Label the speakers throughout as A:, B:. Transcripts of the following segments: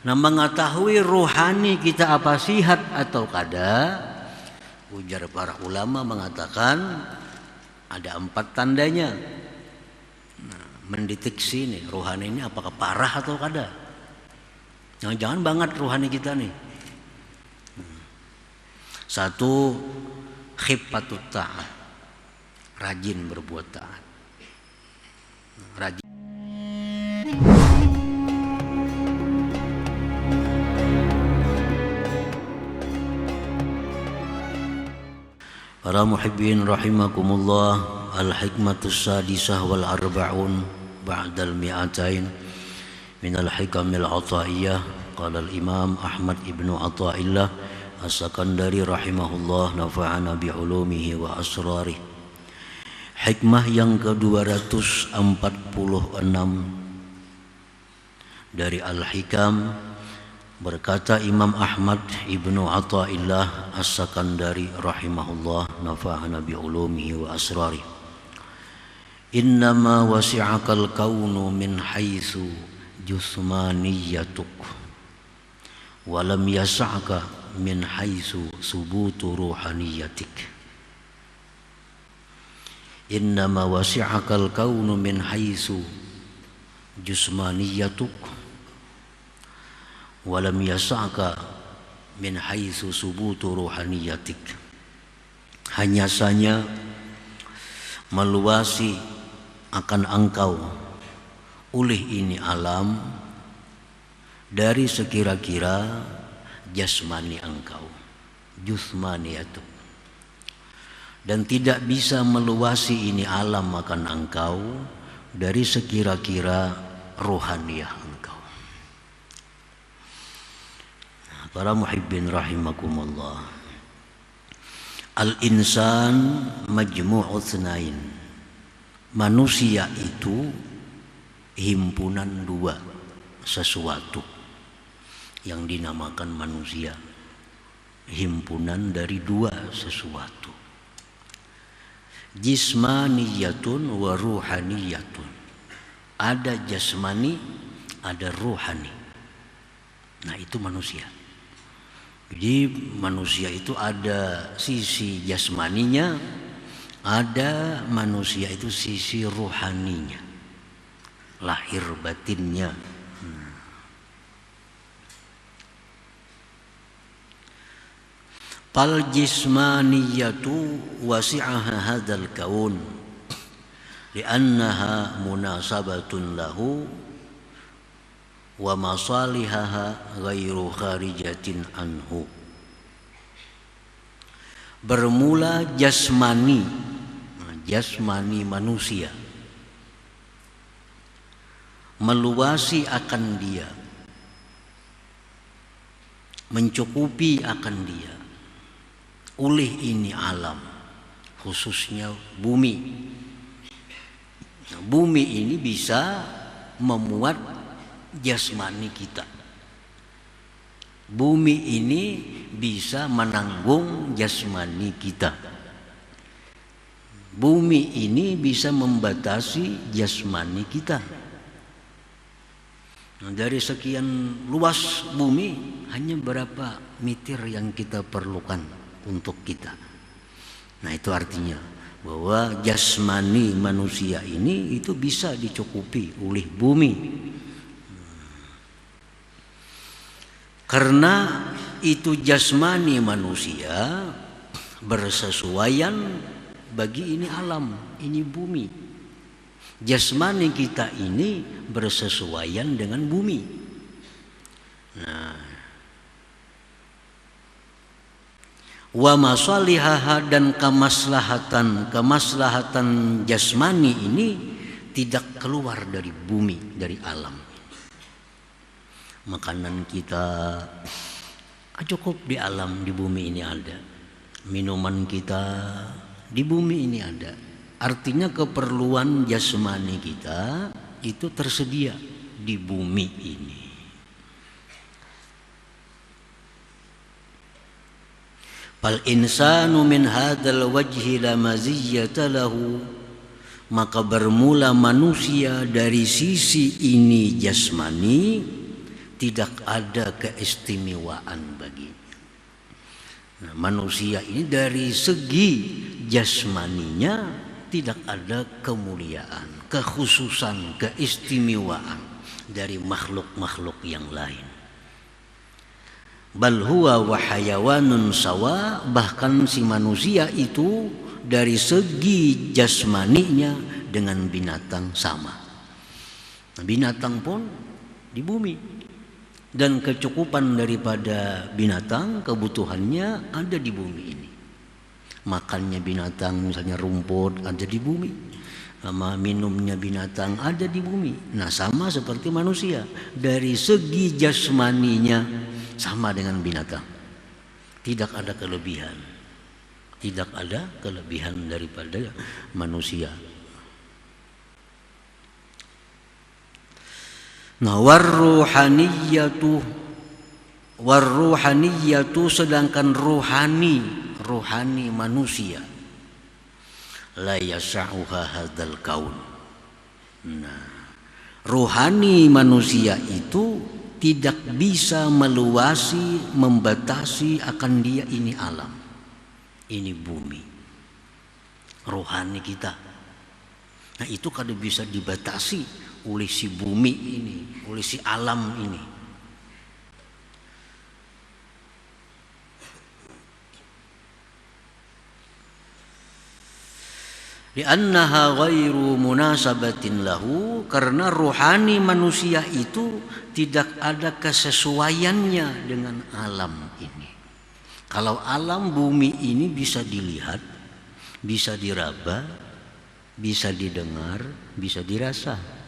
A: Nah, mengetahui rohani kita apa sihat atau kada, ujar para ulama mengatakan ada 4 tandanya. Nah, mendeteksi nih rohani ini apakah parah atau kada. Jangan-jangan banget rohani kita nih. 1, khiffatut ta'at, rajin berbuat taat. Rajin. Para muhibbin rahimakumullah, al-hikmatus sadisah wal arba'un ba'dal mi'atain minal hikamil ataiyah. Qala al-imam Ahmad ibnu Athaillah as-Sakandari rahimahullah, nafa'ana bi'ulumihi wa asrarih. Hikmah yang ke-246 dari Al-Hikam, berkata Imam Ahmad ibnu Athaillah as-Sakandari rahimahullah, nafa'ana bi'ulumihi wa asrarih. Innama wasi'akal kaunu min haitsu jusmaniyatuk walam yas'aka min haitsu subutu ruhaniyatik. Innama wasi'akal kaunu min haitsu jusmaniyatuk walam yas'aka min haitsu subutu ruhaniyatik. Hanya saja meluasi akan engkau oleh ini alam dari sekira-kira jasmani engkau, jusmaniyatu, dan tidak bisa meluasi ini alam akan engkau dari sekira-kira rohaniyah engkau. Para muhibbin rahimakumullah, al-insan majmu'u tsnain, manusia itu himpunan 2 sesuatu yang dinamakan manusia, himpunan dari 2 sesuatu, jismaniyatun wa ruhaniyatun. Ada jasmani, ada ruhani. Nah, itu manusia. Jadi manusia itu ada sisi jasmaninya, ada manusia itu sisi ruhaninya, lahir batinnya. Fal jismaniyatu wasi'aha hadzal kaun li'annaha munasabatun lahu wa masalihaha ghairu kharijatin anhu. Bermula jasmani, jasmani manusia meluasi akan dia, mencukupi akan dia oleh ini alam, khususnya bumi. Nah, bumi ini bisa memuat jasmani kita. Bumi ini bisa menanggung jasmani kita. Bumi ini bisa membatasi jasmani kita. Nah, dari sekian luas bumi, hanya berapa meter yang kita perlukan untuk kita. Nah, itu artinya bahwa jasmani manusia ini itu bisa dicukupi oleh bumi. Karena itu jasmani manusia bersesuaian bagi ini alam, ini bumi. Jasmani kita ini bersesuaian dengan bumi. Nah, wa masalihaha, dan kemaslahatan jasmani ini tidak keluar dari bumi, dari alam. Makanan kita cukup di alam, di bumi ini ada. Minuman kita di bumi ini ada. Artinya keperluan jasmani kita itu tersedia di bumi ini. Fal insanu min hadzal wajhi la maziyyata lahu, maka bermula manusia dari sisi ini jasmani tidak ada keistimewaan baginya. Nah, manusia ini dari segi jasmaninya tidak ada kemuliaan, kekhususan, keistimewaan dari makhluk-makhluk yang lain. Bal huwa wa hayawanun sawa, bahkan si manusia itu dari segi jasmaninya dengan binatang sama. Nah, binatang pun di bumi, dan kecukupan daripada binatang, kebutuhannya ada di bumi ini. Makannya binatang misalnya rumput ada di bumi, sama minumnya binatang ada di bumi. Nah, sama seperti manusia, dari segi jasmaninya sama dengan binatang, tidak ada kelebihan, tidak ada kelebihan daripada manusia. Nah, warruhaniyatu sedangkan ruhani manusia la yasa'uha hadzal kaun. Nah, ruhani manusia itu tidak bisa meluasi, membatasi akan dia ini alam, ini bumi, ruhani kita. Nah, itu kada bisa dibatasi oleh si bumi ini, oleh si alam ini. Li'annaha ghairu munasabatin lahu, karena ruhani manusia itu tidak ada kesesuaiannya dengan alam ini. Kalau alam bumi ini bisa dilihat, bisa diraba, bisa didengar, bisa dirasa.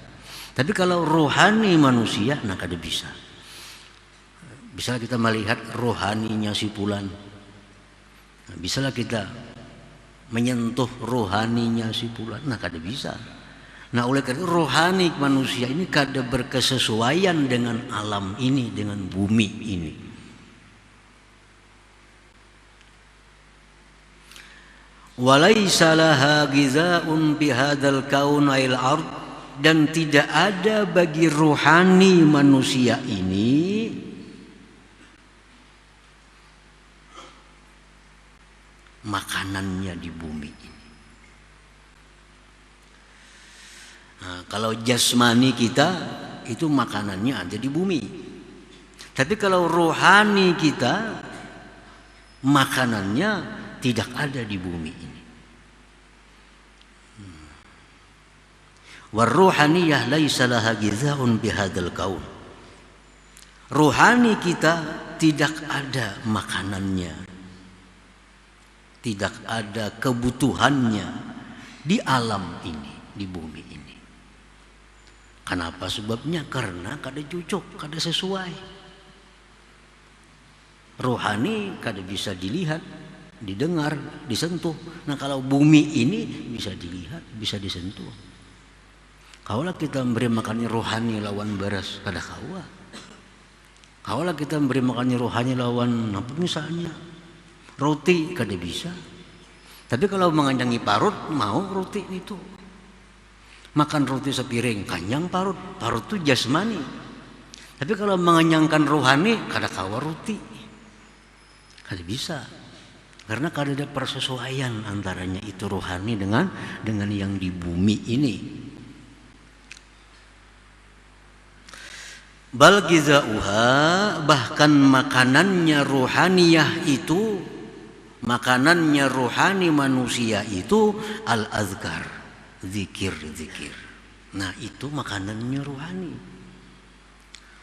A: Tapi kalau rohani manusia, nah kada bisa. Bisa kita melihat rohaninya si fulan. Nah, bisalah kita menyentuh rohaninya si fulan, nah kada bisa. Nah, oleh karena rohani manusia ini kada berkesesuaian dengan alam ini, dengan bumi ini. Walaysa laha ghizaa'un bihadzal kaun al ard, dan tidak ada bagi rohani manusia ini makanannya di bumi ini. Nah, kalau jasmani kita itu makanannya ada di bumi, tapi kalau rohani kita makanannya tidak ada di bumi ini. Warruhaniyah laisa laha ghizaa'un bihadzal kaun. Rohani kita tidak ada makanannya, tidak ada kebutuhannya di alam ini, di bumi ini. Kenapa sebabnya? Karena kada cocok, kada sesuai. Rohani kada bisa dilihat, didengar, disentuh. Nah, kalau bumi ini bisa dilihat, bisa disentuh. Kaulah kita memberi makannya rohani lawan beras, kada kawa. Kaulah kita memberi makannya rohani lawan apa misalnya roti, kada bisa. Tapi kalau menganyangi parut, mau roti itu. Makan roti sepiring, kanyang parut. Parut itu jasmani. Tapi kalau mengenyangkan rohani, kada kawa roti. Kada bisa. Karena kada ada persesuaian antaranya itu rohani dengan yang di bumi ini. Bal gizauha, bahkan makanannya ruhaniyah itu, makanannya ruhani manusia itu al-azkar, zikir-zikir. Nah, itu makanannya ruhani.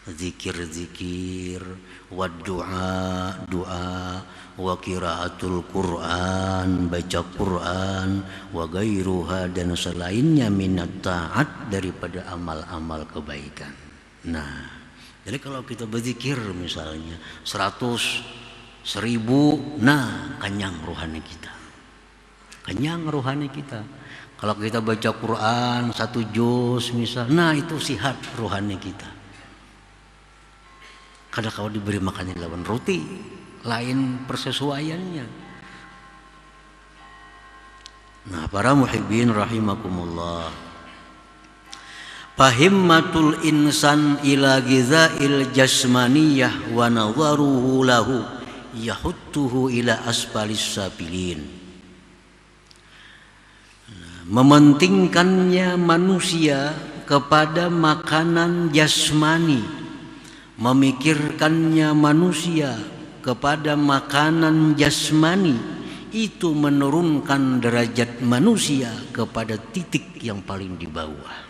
A: Zikir-zikir, wa doa, wa qiraatul Quran, baca Quran, wa gairuha, dan selainnya minat taat, daripada amal-amal kebaikan. Nah, jadi kalau kita berzikir misalnya 100, 1000, nah kenyang rohani kita. Kenyang rohani kita. Kalau kita baca Quran 1 juz misal, nah itu sihat rohani kita. Kadang kalau diberi makannya lawan roti, lain persesuaiannya. Nah, para muhibbin rahimakumullah, Fahimmatul insan ila gizail jasmaniyah wa nadharuhu lahu yahuttuhu ila asfalis sabilin. Mementingkannya manusia kepada makanan jasmani, memikirkannya manusia kepada makanan jasmani, itu menurunkan derajat manusia kepada titik yang paling di bawah.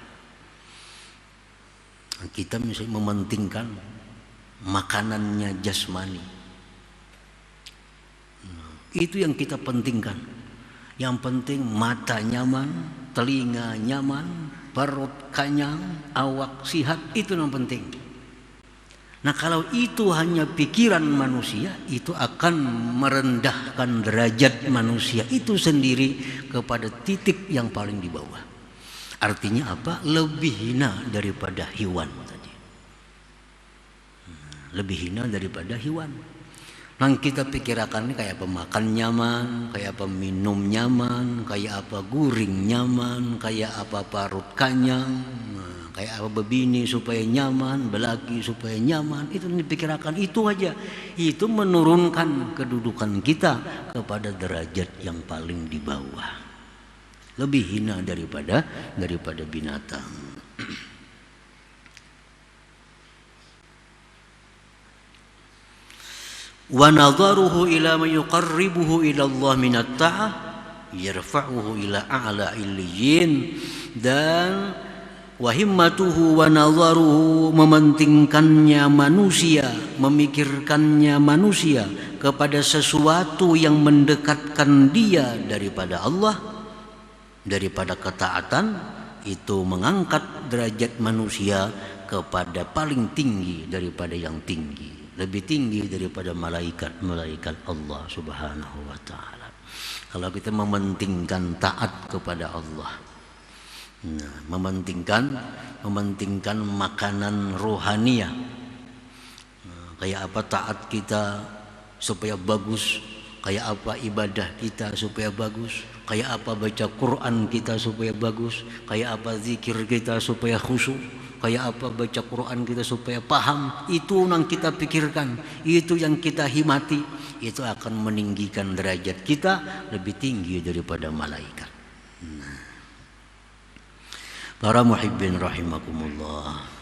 A: Kita misalnya mementingkan makanannya jasmani, itu yang kita pentingkan. Yang penting mata nyaman, telinga nyaman, perut kenyang, awak sehat, itu yang penting. Nah, kalau itu hanya pikiran manusia, itu akan merendahkan derajat manusia itu sendiri kepada titik yang paling di bawah. Artinya apa? Lebih hina daripada hewan tadi. Lebih hina daripada hewan. Nah, kita pikirkan ini kayak apa makan nyaman, kayak apa minum nyaman, kayak apa guring nyaman, kayak apa parut kenyang, kayak apa bebini supaya nyaman, belaki supaya nyaman. Itu dipikirkan, itu aja. Itu menurunkan kedudukan kita kepada derajat yang paling di bawah. Lebih hina daripada binatang. Wa nadharuhu ila man yuqarribuhu ila Allah min at-ta'ah yarfa'uhu ila a'la illiyin. Dan wa himmatuhu wa nadharuhu, mementingkannya manusia, memikirkannya manusia kepada sesuatu yang mendekatkan dia daripada Allah, daripada ketaatan, itu mengangkat derajat manusia kepada paling tinggi daripada yang tinggi, lebih tinggi daripada malaikat Allah Subhanahu wa taala. Kalau kita mementingkan taat kepada Allah, nah, mementingkan makanan rohaniah, nah, kayak apa taat kita supaya bagus, kayak apa ibadah kita supaya bagus, kayak apa baca Quran kita supaya bagus, kayak apa zikir kita supaya khusyuk, kayak apa baca Quran kita supaya paham. Itu yang kita pikirkan, itu yang kita himati, itu akan meninggikan derajat kita lebih tinggi daripada malaikat. Nah, para muhibbin rahimakumullah.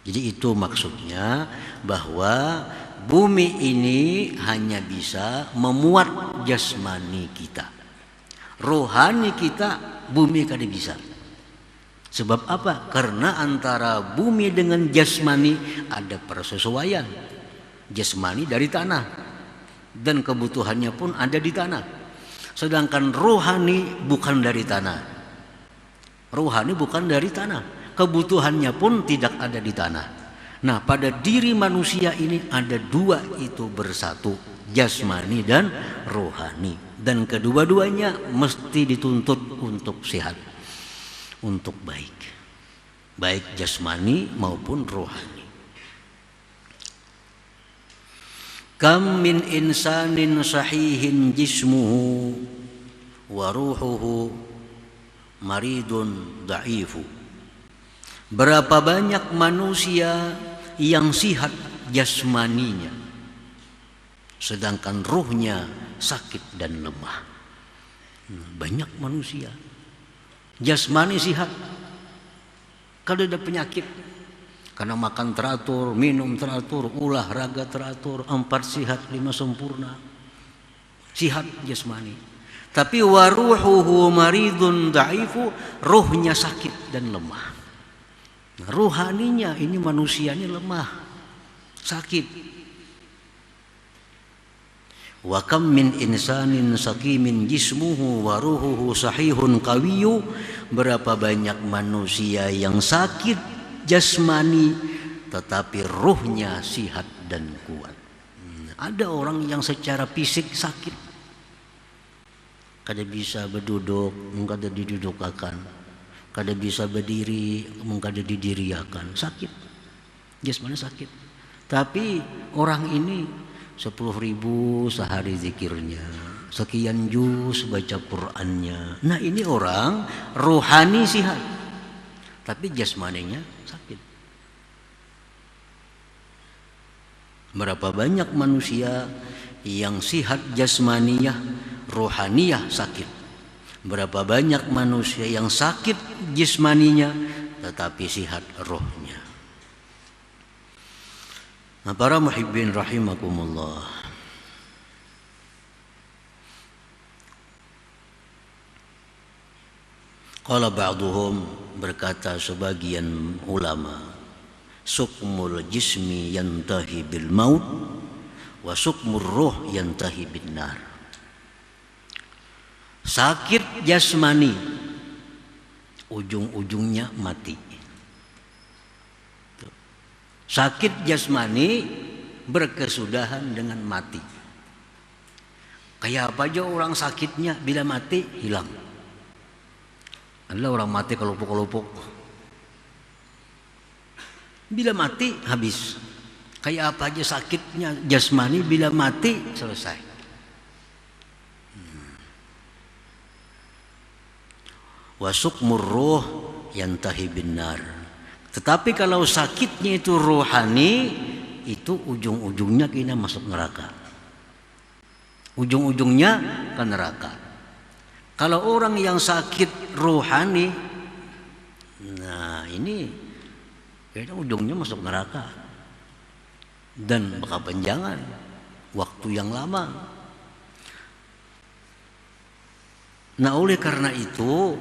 A: Jadi itu maksudnya bahwa bumi ini hanya bisa memuat jasmani kita. Rohani kita bumi kada bisa. Sebab apa? Karena antara bumi dengan jasmani ada persesuaian. Jasmani dari tanah dan kebutuhannya pun ada di tanah. Sedangkan rohani bukan dari tanah. Rohani bukan dari tanah. Kebutuhannya pun tidak ada di tanah. Nah, pada diri manusia ini ada dua itu bersatu, jasmani dan rohani. Dan kedua-duanya mesti dituntut untuk sehat, untuk baik, baik jasmani maupun rohani. Kam min insanin sahihin jismuhu wa ruhuhu maridun da'ifu. Berapa banyak manusia yang sihat jasmaninya, sedangkan ruhnya sakit dan lemah. Banyak manusia jasmani sehat, kalau ada penyakit karena makan teratur, minum teratur, olahraga teratur, 4 sehat 5 sempurna, sehat jasmani. Tapi waruhuhu maridun da'ifu, ruhnya sakit dan lemah. Nah, ruhaninya ini manusianya lemah, sakit. Wa kam min insanin saqimin jismuhu wa ruhuhu sahihun qawiyyu. Berapa banyak manusia yang sakit jasmani tetapi ruhnya sehat dan kuat. Ada orang yang secara fisik sakit, kada bisa berduduk, kada didudukakan, kada bisa berdiri, kada didiriakan, sakit, jasmani sakit. Tapi orang ini 10.000 sehari zikirnya, sekian juz baca Qur'annya. Nah, ini orang rohani sehat, tapi jasmaninya sakit. Berapa banyak manusia yang sihat jasmaniyah, rohaniyah sakit. Berapa banyak manusia yang sakit jasmaninya tetapi sihat rohnya. Nah, para muhibbin rahimakumullah, qala ba'duhum, berkata sebagian ulama, sukmul jismi yantahi bil maut wa sukmur ruh yantahi bin nar. Sakit jasmani ujung-ujungnya mati. Sakit jasmani berkesudahan dengan mati. Kayak apa aja orang sakitnya, bila mati hilang. Adalah orang mati kelupuk-kelupuk, bila mati habis. Kayak apa aja sakitnya jasmani, bila mati selesai. Wa sukmur ruh yantahi bin nar. Tetapi kalau sakitnya itu rohani, itu ujung-ujungnya kita masuk neraka. Ujung-ujungnya ke neraka. Kalau orang yang sakit rohani, nah ini kayaknya ujungnya masuk neraka dan berkepanjangan waktu yang lama. Nah, oleh karena itu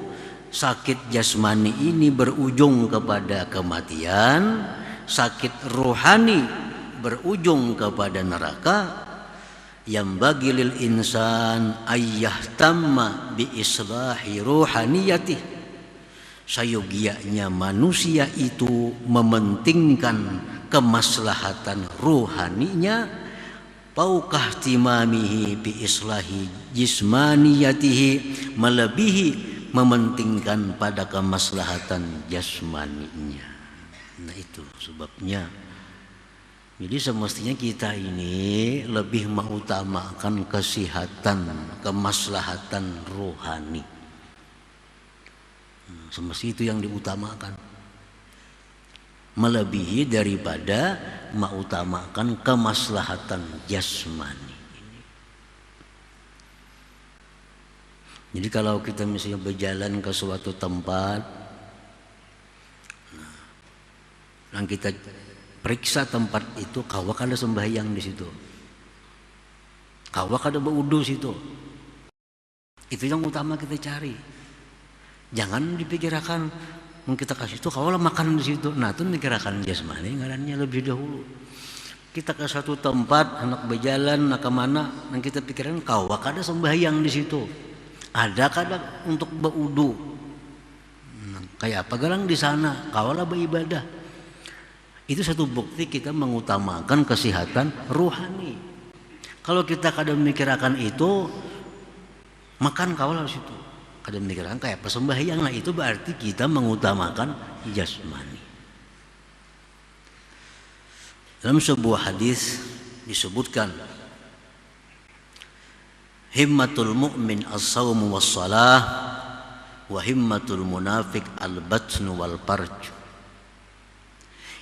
A: sakit jasmani ini berujung kepada kematian, sakit rohani berujung kepada neraka. Yang bagi lil insan ayyahtamma bi islahi rohaniyatih, sayogianya manusia itu mementingkan kemaslahatan rohaninya, paukah timamihi bi islahi jismaniyatihi, melebihi mementingkan pada kemaslahatan jasmaninya. Nah, itu sebabnya. Jadi semestinya kita ini lebih mengutamakan kesehatan, kemaslahatan rohani. Semestinya itu yang diutamakan, melebihi daripada mengutamakan kemaslahatan jasmani. Jadi kalau kita misalnya berjalan ke suatu tempat, dan kita periksa tempat itu, kawak ada sembahyang di situ, kawak ada berwudu situ, itu yang utama kita cari. Jangan dipikirkan kita kasih itu kawak makan di situ. Nah, itu pikirkan jasmani ngarannya lebih dahulu. Kita ke satu tempat, anak berjalan, nak kemana, dan kita pikirkan kawak ada sembahyang di situ. Ada kadang untuk berwudu, kayak apa gelang di sana, kawalah beribadah. Itu satu bukti kita mengutamakan kesehatan rohani. Kalau kita kadang memikirkan itu, makan kawalah di situ, kadang memikirkan kayak apa sembahyang, nah itu berarti kita mengutamakan jasmani. Dalam sebuah hadis disebutkan, himmatul mu'min as-sawmu was-salah wa himmatul munafik al-batnu wal-farj.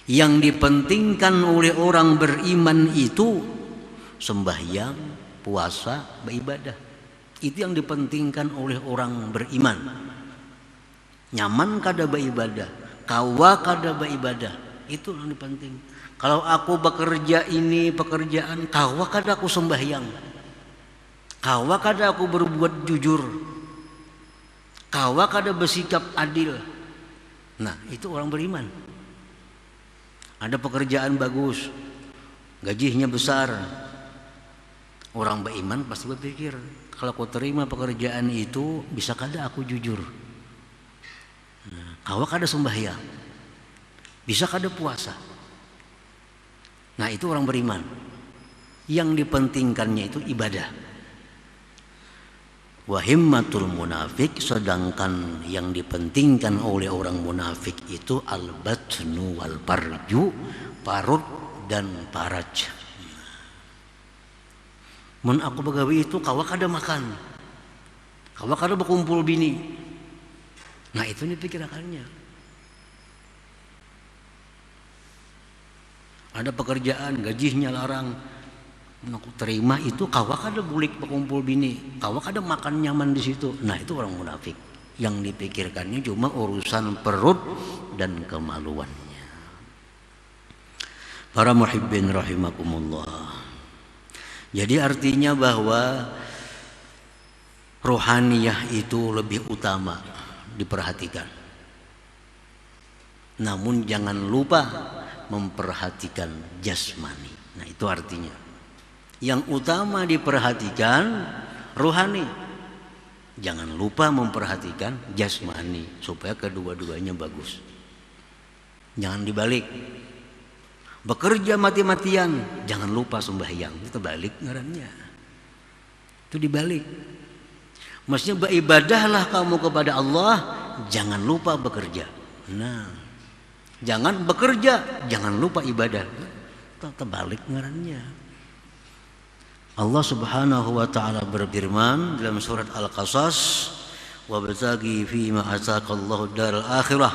A: Yang dipentingkan oleh orang beriman itu sembahyang, puasa, beribadah. Itu yang dipentingkan oleh orang beriman. Nyaman kada beribadah, kawa kada beribadah, itu yang dipenting. Kalau aku bekerja ini pekerjaan, kawa kada aku sembahyang, kawa kada aku berbuat jujur, kawa kada bersikap adil. Nah, itu orang beriman. Ada pekerjaan bagus, gajinya besar, orang beriman pasti berpikir, kalau aku terima pekerjaan itu, bisa kada aku jujur, nah, kawa kada sembahyang, bisa kada puasa. Nah, itu orang beriman. Yang dipentingkannya itu ibadah. Wahimmatul munafik, sedangkan yang dipentingkan oleh orang munafik itu al-batnu wal parju, parut dan paraj. Mun aku begawi itu kawa kada makan, kawa kada berkumpul bini. Nah, itu dipikirkannya. Ada pekerjaan gajinya larang, aku terima itu kawak ada bulik berkumpul bini, kawak ada makan nyaman di situ. Nah itu orang munafik, yang dipikirkannya cuma urusan perut dan kemaluannya. Para muhibbin rahimakumullah. Jadi artinya bahwa rohaniyah itu lebih utama diperhatikan. Namun jangan lupa memperhatikan jasmani. Nah itu artinya yang utama diperhatikan rohani, jangan lupa memperhatikan jasmani supaya kedua-duanya bagus. Jangan dibalik. Bekerja mati-matian, jangan lupa sembahyang. Itu balik ngarannya. Itu dibalik. Maksudnya beribadahlah kamu kepada Allah, jangan lupa bekerja. Nah, jangan bekerja, jangan lupa ibadah. Terbalik ngarannya. Allah Subhanahu wa taala berfirman dalam surat Al-Qasas, "Wabtaghi fima ataqallahu daral akhirah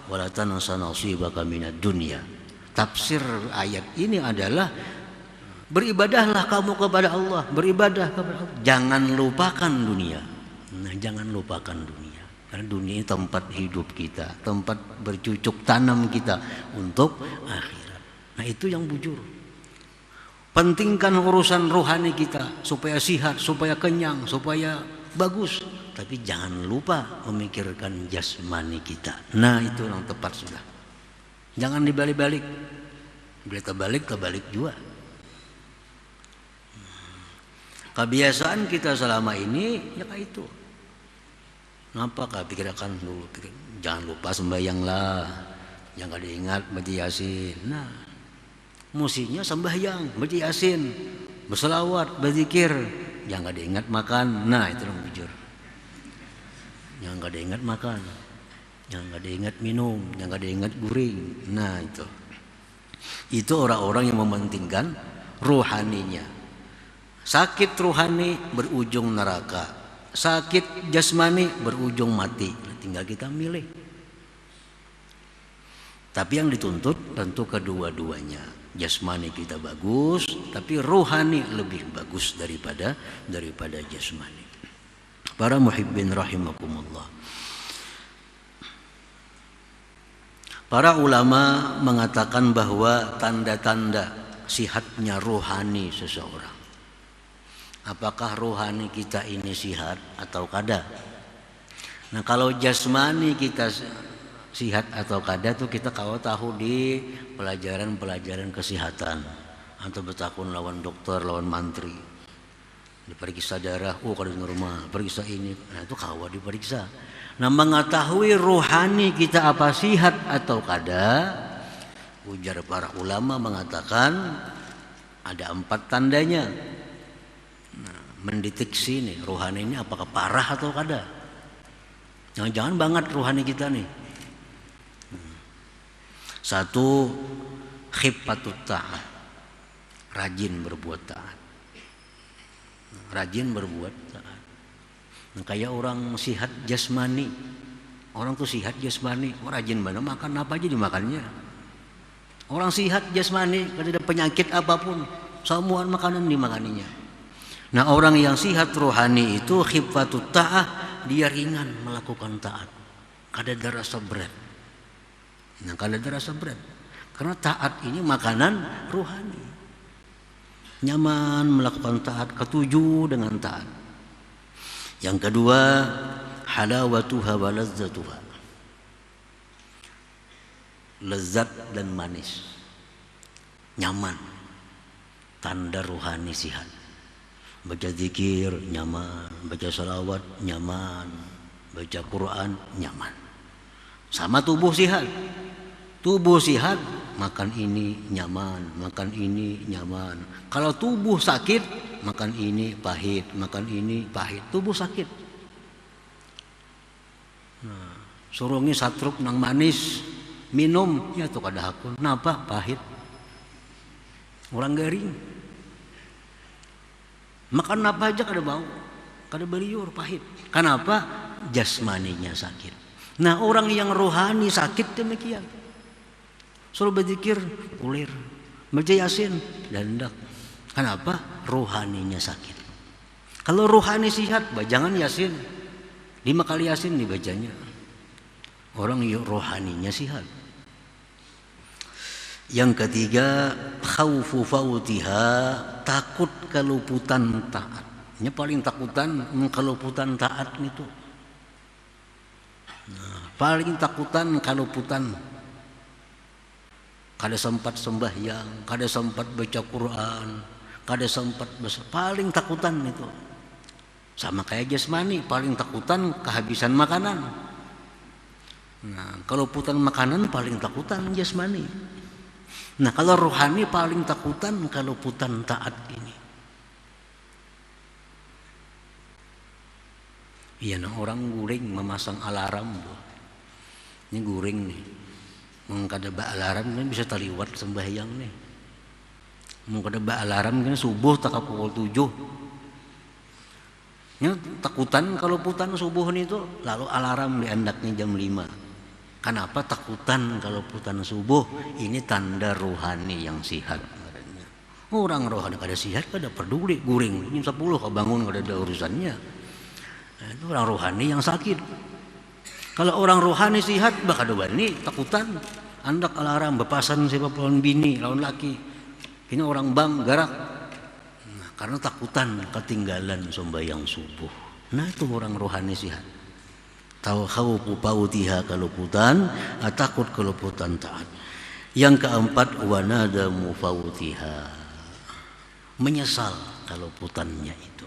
A: wa la tansa nasibaka minad dunya." Tafsir ayat ini adalah beribadahlah kamu kepada Allah, beribadah kepada Allah. Jangan lupakan dunia. Nah, jangan lupakan dunia. Karena dunia ini tempat hidup kita, tempat bercucuk tanam kita untuk akhirat. Nah, itu yang bujur. Pentingkan urusan rohani kita supaya sihat, supaya kenyang, supaya bagus. Tapi jangan lupa memikirkan jasmani kita. Nah, itu yang tepat sudah. Jangan dibalik-balik. Bila terbalik juga. Kebiasaan kita selama ini ya kayak itu. Kenapa pikirkan dulu? Jangan lupa sembahyanglah. Jangan diingat baca Yasin. Nah, musinya sembahyang, baca Yasin, berselawat, berzikir. Jangan diingat makan. Nah, itu yang bujur. Jangan diingat makan. Jangan diingat minum, jangan diingat guring. Nah itu orang-orang yang mementingkan ruhaninya. Sakit ruhani berujung neraka, sakit jasmani berujung mati. Tinggal kita milih. Tapi yang dituntut tentu kedua-duanya. Jasmani kita bagus, tapi ruhani lebih bagus daripada jasmani. Para muhibbin rahimakumullah. Para ulama mengatakan bahwa tanda-tanda sihatnya rohani seseorang. Apakah rohani kita ini sihat atau kada? Nah, kalau jasmani kita sihat atau kada tuh kita kalau tahu di pelajaran-pelajaran kesehatan atau bertakun lawan dokter, lawan mantri. Diperiksa darah, kada normal, periksa ini. Nah, itu kalau diperiksa. Nah, mengetahui rohani kita apa sihat atau kada, ujar para ulama mengatakan ada 4 tandanya. Nah, mendeteksi nih rohani ini apakah parah atau kada. Jangan-jangan banget rohani kita nih. 1, khiffatut ta'at, rajin berbuat taat. Rajin berbuat taat. Nah, kayak orang sihat jasmani, orang tuh sihat jasmani, rajin banget makan apa aja dimakannya. Orang sihat jasmani, kada ada penyakit apapun, semua makanan dimakaninya. Nah, orang yang sihat rohani itu khiffatut ta'ah, dia ringan melakukan taat, kada ada rasa berat. Nah, kada ada rasa berat, karena taat ini makanan rohani. Nyaman melakukan taat, ketujuh dengan taat. Yang kedua, halawatuha wa lazzatuha, lezat dan manis, nyaman, tanda rohani sihat. Baca zikir nyaman, baca salawat nyaman, baca Quran nyaman. Sama tubuh sihat. Tubuh sihat, makan ini nyaman, makan ini nyaman. Kalau tubuh sakit, makan ini pahit, makan ini pahit. Tubuh sakit. Nah, surungi satruk nang manis, minum ya tuh kada hakun. Napa pahit? Orang garing. Makan apa aja kada bau, kada beliur, pahit. Kenapa? Jasmaninya sakit. Nah, orang yang rohani sakit demikian. Suruh berzikir, ulir. baca Yasin dandak. Kenapa? Rohaninya sakit. Kalau rohani sehat, jangan Yasin. 5 kali Yasin dibacanya. Orang rohaninya sehat. Yang ketiga, khaufu fautiha, takut keluputan taat. Ini paling takutan keluputan taat itu. Nah, paling takutan keluputan. Kada sempat sembahyang, kada sempat baca Quran, kada sempat paling takutan itu. Sama kayak jasmani, paling takutan kehabisan makanan. Nah, kalau keluputan makanan paling takutan jasmani. Nah, kalau rohani paling takutan keluputan taat ini. Iya, nah orang guring memasang alarm tuh. Ini guring nih. Mengkada ba alarm kan bisa taliwat sembahyang nih. Mengkada ba alarm kan subuh tak pukul 7. Ini takutan kalau putan subuh itu, lalu alarm diandaknya jam 5. Kenapa takutan kalau putan subuh? Ini tanda rohani yang sehat. Orang rohani kada sehat kada peduli guring jam 10 kebangun kada ada urusannya. Nah, itu orang rohani yang sakit. Kalau orang rohani sehat bakal wani takutan andak alarm bepasan siapa lawan bini lawan laki. Ini orang bang garak. Nah, karena takutan ketinggalan sembahyang subuh. Nah, itu orang rohani sehat. Tahu khaufu fautiha keluputan, takut keluputan taat. Yang keempat, wanada mufautiha, menyesal keluputannya itu.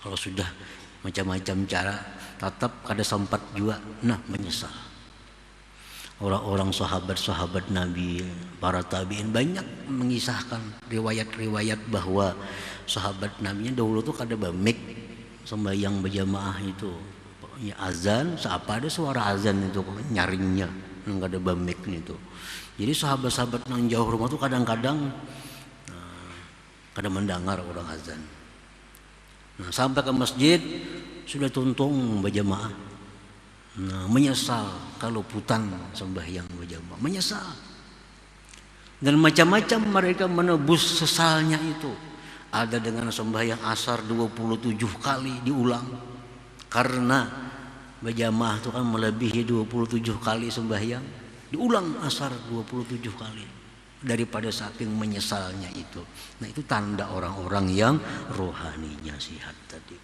A: Kalau sudah macam-macam cara tetap kada sempat juga, nah menyesal. Orang-orang sahabat-sahabat Nabi, para tabi'in banyak mengisahkan riwayat-riwayat bahwa sahabat Nabi dahulu tuh kada bamik sembahyang berjamaah itu. Ya azan, siapa ada suara azan itu nyaringnya, nggak ada bamik itu. Jadi sahabat-sahabat nang jauh rumah tuh kadang-kadang kadang mendengar orang azan. Nah, sampai ke masjid sudah tuntung berjamaah. Nah, menyesal kalau putan sembahyang berjamaah, menyesal. Dan macam-macam mereka menebus sesalnya itu. Ada dengan sembahyang asar 27 kali diulang. Karena berjamaah itu kan melebihi 27 kali sembahyang, diulang asar 27 kali. Daripada saking menyesalnya itu. Nah, itu tanda orang-orang yang rohaninya sehat tadi.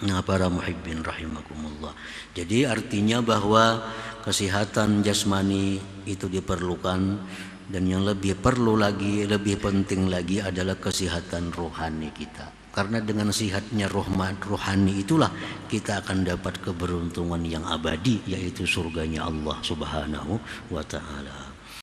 A: Nah, para muhibbin rahimakumullah. Jadi artinya bahwa kesehatan jasmani itu diperlukan, dan yang lebih perlu lagi, lebih penting lagi adalah kesehatan rohani kita. Karena dengan sehatnya rohani itulah kita akan dapat keberuntungan yang abadi, yaitu surganya Allah Subhanahu wa ta'ala.